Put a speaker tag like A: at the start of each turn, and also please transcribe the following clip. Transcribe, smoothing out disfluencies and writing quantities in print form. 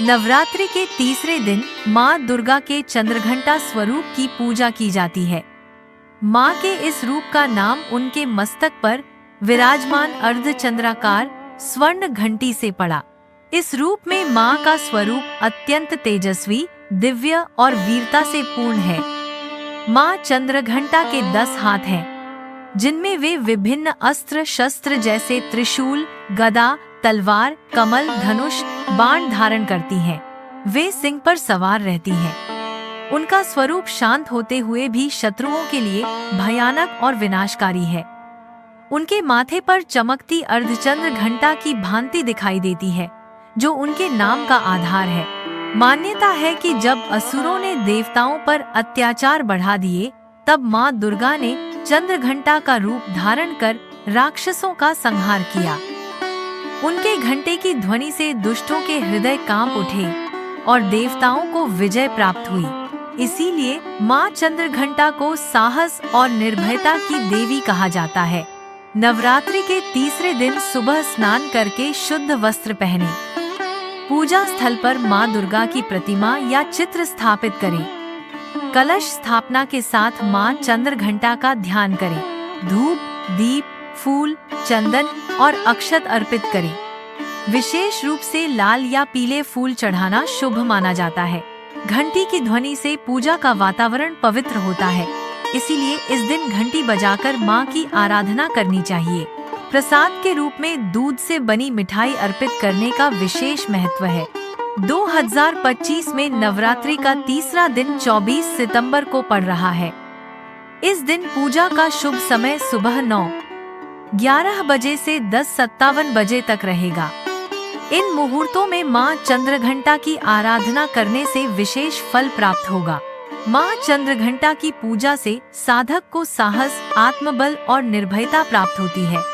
A: नवरात्रि के तीसरे दिन माँ दुर्गा के चंद्रघंटा स्वरूप की पूजा की जाती है। माँ के इस रूप का नाम उनके मस्तक पर विराजमान अर्धचंद्राकार स्वर्ण घंटी से पड़ा। इस रूप में माँ का स्वरूप अत्यंत तेजस्वी, दिव्य और वीरता से पूर्ण है। माँ चंद्रघंटा के 10 हाथ हैं, जिनमें वे विभिन्न अस्त्र शस्त्र जैसे त्रिशूल, गदा, तलवार, कमल, धनुष, बाण धारण करती हैं। वे सिंह पर सवार रहती हैं। उनका स्वरूप शांत होते हुए भी शत्रुओं के लिए भयानक और विनाशकारी है। उनके माथे पर चमकती अर्धचंद्र घंटा की भांति दिखाई देती है, जो उनके नाम का आधार है। मान्यता है कि जब असुरों ने देवताओं पर अत्याचार बढ़ा दिए, तब माँ दुर्गा ने चंद्रघंटा का रूप धारण कर राक्षसों का संहार किया। उनके घंटे की ध्वनि से दुष्टों के हृदय कांप उठे और देवताओं को विजय प्राप्त हुई। इसीलिए माँ चंद्रघंटा को साहस और निर्भयता की देवी कहा जाता है। नवरात्रि के तीसरे दिन सुबह स्नान करके शुद्ध वस्त्र पहने। पूजा स्थल पर माँ दुर्गा की प्रतिमा या चित्र स्थापित करें। कलश स्थापना के साथ माँ चंद्रघंटा का ध्यान करें। धूप, दीप, फूल, चंदन और अक्षत अर्पित करें। विशेष रूप से लाल या पीले फूल चढ़ाना शुभ माना जाता है। घंटी की ध्वनि से पूजा का वातावरण पवित्र होता है, इसीलिए इस दिन घंटी बजाकर माँ की आराधना करनी चाहिए। प्रसाद के रूप में दूध से बनी मिठाई अर्पित करने का विशेष महत्व है। 2025 में नवरात्रि का तीसरा दिन 24 सितंबर को पड़ रहा है। इस दिन पूजा का शुभ समय सुबह 9:11 बजे से 10:57 बजे तक रहेगा। इन मुहूर्तों में माँ चंद्रघंटा की आराधना करने से विशेष फल प्राप्त होगा। माँ चंद्रघंटा की पूजा से साधक को साहस, आत्मबल और निर्भयता प्राप्त होती है।